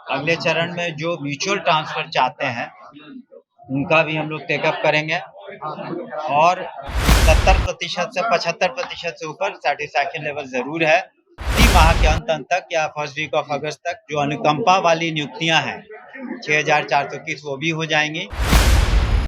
अगले चरण में जो म्यूचुअल ट्रांसफर चाहते हैं उनका भी हम लोग टेकअप करेंगे और 70% से 75% से ऊपर सेटिस्फैक्शन लेवल जरूर है। इसी माह के अंत तक या फर्स्ट वीक ऑफ अगस्त तक जो अनुकंपा वाली नियुक्तियां हैं 6421 वो भी हो जाएंगी।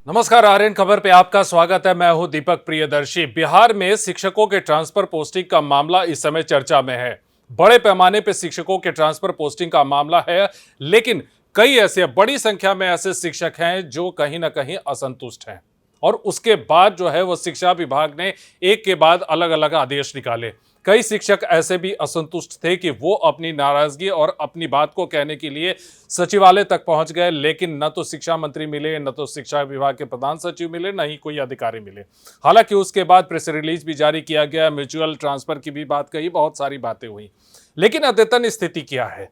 नमस्कार, आर्यन खबर पे आपका स्वागत है। मैं हूं दीपक प्रियदर्शी। बिहार में शिक्षकों के ट्रांसफर पोस्टिंग का मामला इस समय चर्चा में है। बड़े पैमाने पे शिक्षकों के ट्रांसफर पोस्टिंग का मामला है, लेकिन कई ऐसे बड़ी संख्या में ऐसे शिक्षक हैं जो कहीं ना कहीं असंतुष्ट हैं और उसके बाद जो है वो शिक्षा विभाग ने एक के बाद अलग अलग आदेश निकाले। कई शिक्षक ऐसे भी असंतुष्ट थे कि वो अपनी नाराजगी और अपनी बात को कहने के लिए सचिवालय तक पहुंच गए, लेकिन न तो शिक्षा मंत्री मिले, न तो शिक्षा विभाग के प्रधान सचिव मिले, न ही कोई अधिकारी मिले। हालांकि उसके बाद प्रेस रिलीज भी जारी किया गया, म्यूचुअल ट्रांसफर की भी बात कही, बहुत सारी बातें हुई। लेकिन अद्यतन स्थिति क्या है?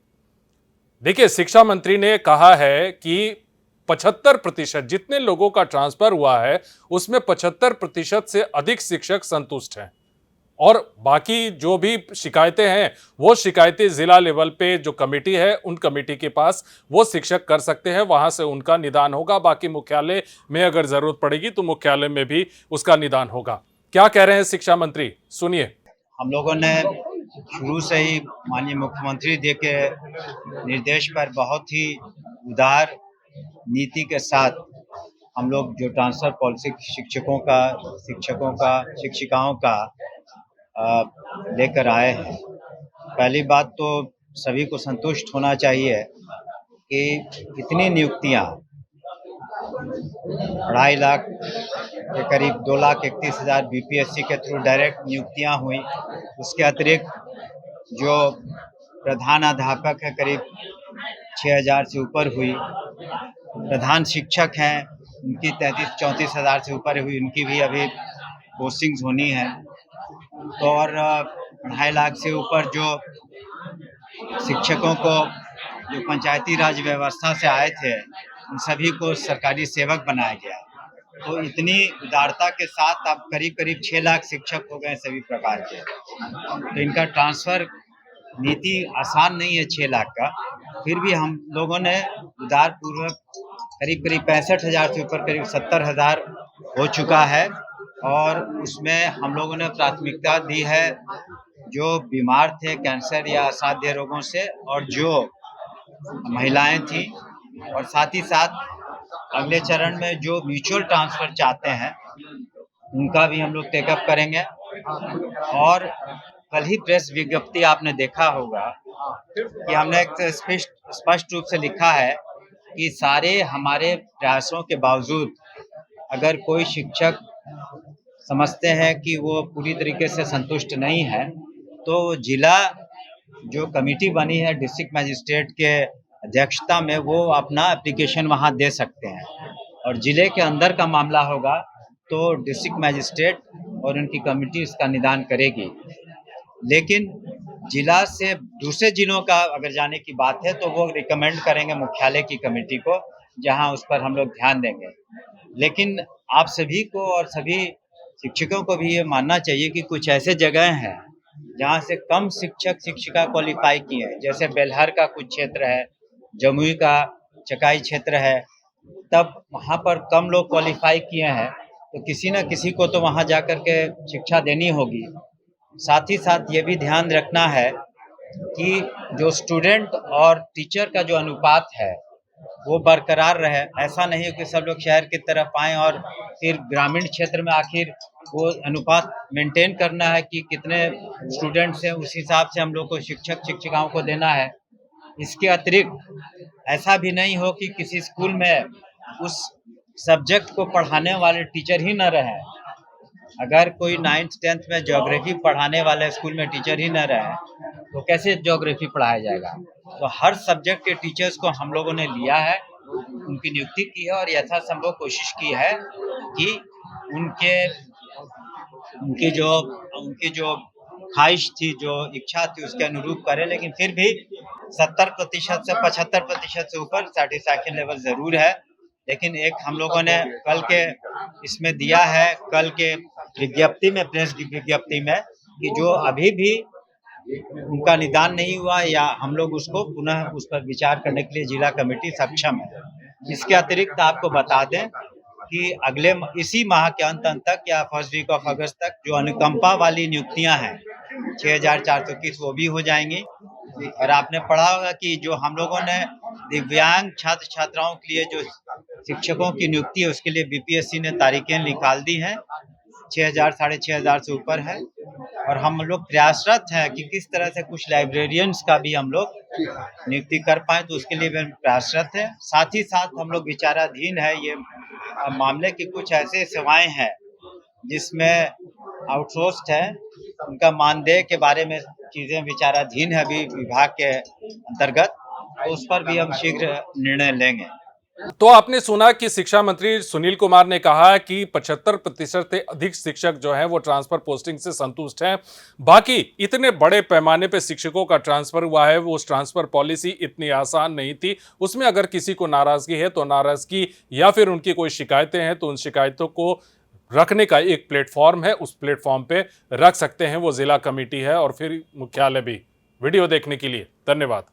देखिए, शिक्षा मंत्री ने कहा है कि 75% जितने लोगों का ट्रांसफर हुआ है उसमें 75% से अधिक शिक्षक संतुष्ट हैं और बाकी जो भी शिकायतें हैं वो शिकायतें जिला लेवल पे जो कमेटी है उन कमेटी के पास वो शिक्षक कर सकते हैं, वहां से उनका निदान होगा। बाकी मुख्यालय में अगर जरूरत पड़ेगी तो मुख्यालय में भी उसका निदान होगा। क्या कह रहे हैं शिक्षा मंत्री, सुनिए। हम लोगों ने शुरू से ही माननीय मुख्यमंत्री जी के निर्देश पर बहुत ही उदार नीति के साथ हम लोग जो ट्रांसफर पॉलिसी शिक्षकों का शिक्षिकाओं का लेकर आए हैं। पहली बात तो सभी को संतुष्ट होना चाहिए कि इतनी नियुक्तियां 2.5 लाख के करीब 2,31,000 बीपीएससी के थ्रू डायरेक्ट नियुक्तियां हुई। उसके अतिरिक्त जो प्रधानाध्यापक है करीब 6,000 से ऊपर हुई। प्रधान शिक्षक हैं उनकी 33-34 हज़ार से ऊपर हुई, उनकी भी अभी पोस्टिंग्स होनी है। तो और 2.5 लाख से ऊपर जो शिक्षकों को जो पंचायती राज व्यवस्था से आए थे उन सभी को सरकारी सेवक बनाया गया। तो इतनी उदारता के साथ अब करीब 6 लाख शिक्षक हो गए सभी प्रकार के। तो इनका ट्रांसफर नीति आसान नहीं है 6 लाख का, फिर भी हम लोगों ने उदार पूर्वक करीब 65,000 से ऊपर करीब 70,000 हो चुका है और उसमें हम लोगों ने प्राथमिकता दी है जो बीमार थे कैंसर या असाध्य रोगों से और जो महिलाएं थी, और साथ ही साथ अगले चरण में जो म्यूचुअल ट्रांसफर चाहते हैं उनका भी हम लोग टेकअप करेंगे। और कल ही प्रेस विज्ञप्ति आपने देखा होगा कि हमने एक स्पष्ट रूप से लिखा है कि सारे हमारे प्रयासों के बावजूद अगर कोई शिक्षक समझते हैं कि वो पूरी तरीके से संतुष्ट नहीं है तो जिला जो कमेटी बनी है डिस्ट्रिक्ट मजिस्ट्रेट के अध्यक्षता में वो अपना एप्लीकेशन वहाँ दे सकते हैं और जिले के अंदर का मामला होगा तो डिस्ट्रिक्ट मजिस्ट्रेट और उनकी कमेटी इसका निदान करेगी। लेकिन जिला से दूसरे जिलों का अगर जाने की बात है तो वो रिकमेंड करेंगे मुख्यालय की कमेटी को, जहां उस पर हम लोग ध्यान देंगे। लेकिन आप सभी को और सभी शिक्षकों को भी ये मानना चाहिए कि कुछ ऐसे जगह हैं जहां से कम शिक्षक शिक्षिका क्वालिफाई किए हैं, जैसे बेलहर का कुछ क्षेत्र है, जमुई का चकाई क्षेत्र है, तब वहाँ पर कम लोग क्वालिफाई किए हैं तो किसी न किसी को तो वहाँ जाकर के शिक्षा देनी होगी। साथ ही साथ ये भी ध्यान रखना है कि जो स्टूडेंट और टीचर का जो अनुपात है वो बरकरार रहे। ऐसा नहीं है कि सब लोग शहर की तरफ आएँ और फिर ग्रामीण क्षेत्र में आखिर वो अनुपात मेंटेन करना है कि कितने स्टूडेंट्स हैं, उस हिसाब से हम लोग को शिक्षक शिक्षिकाओं को देना है। इसके अतिरिक्त ऐसा भी नहीं हो कि किसी स्कूल में उस सब्जेक्ट को पढ़ाने वाले टीचर ही न रहे। अगर कोई 9th-10th में ज्योग्राफी पढ़ाने वाले स्कूल में टीचर ही न रहे तो कैसे ज्योग्राफी पढ़ाया जाएगा। तो हर सब्जेक्ट के टीचर्स को हम लोगों ने लिया है, उनकी नियुक्ति की है और यथासंभव कोशिश की है कि उनकी जो ख्वाहिश थी, जो इच्छा थी उसके अनुरूप करें। लेकिन फिर भी 70% से 75% से ऊपर सेटिस्फैक्शन लेवल जरूर है। लेकिन एक हम लोगों ने कल के इसमें दिया है, कल के विज्ञप्ति में, प्रेस की विज्ञप्ति में, कि जो अभी भी उनका निदान नहीं हुआ या हम लोग उसको पुनः उस पर विचार करने के लिए जिला कमेटी सक्षम है। इसके अतिरिक्त आपको बता दें कि इसी माह के अंत तक या फर्स्ट वीक ऑफ अगस्त तक जो अनुकंपा वाली नियुक्तियां हैं 6,421 वो भी हो जाएंगी। और आपने पढ़ा होगा कि जो हम लोगों ने दिव्यांग छात्र छात्राओं के लिए जो शिक्षकों की नियुक्ति है उसके लिए बीपीएससी ने तारीखें निकाल दी हैं। 6,000 साढ़े 6,000 से ऊपर है और हम लोग प्रयासरत हैं कि किस तरह से कुछ लाइब्रेरियंस का भी हम लोग नियुक्ति कर पाए, तो उसके लिए भी हम प्रयासरत हैं। साथ ही साथ हम लोग विचाराधीन है ये मामले की कुछ ऐसे सेवाएं हैं जिसमें आउटसोर्स्ड है, उनका मानदेय के बारे में चीजें विचाराधीन है अभी विभाग के अंतर्गत, तो उस पर भी हम शीघ्र निर्णय लेंगे। तो आपने सुना कि शिक्षा मंत्री सुनील कुमार ने कहा कि 75% से अधिक शिक्षक जो हैं वो ट्रांसफर पोस्टिंग से संतुष्ट हैं। बाकी इतने बड़े पैमाने पे शिक्षकों का ट्रांसफर हुआ है, वो उस ट्रांसफर पॉलिसी इतनी आसान नहीं थी। उसमें अगर किसी को नाराजगी है तो नाराजगी या फिर उनकी कोई शिकायतें हैं तो उन शिकायतों को रखने का एक प्लेटफॉर्म है, उस प्लेटफॉर्म पे रख सकते हैं, वो जिला कमेटी है और फिर मुख्यालय भी। वीडियो देखने के लिए धन्यवाद।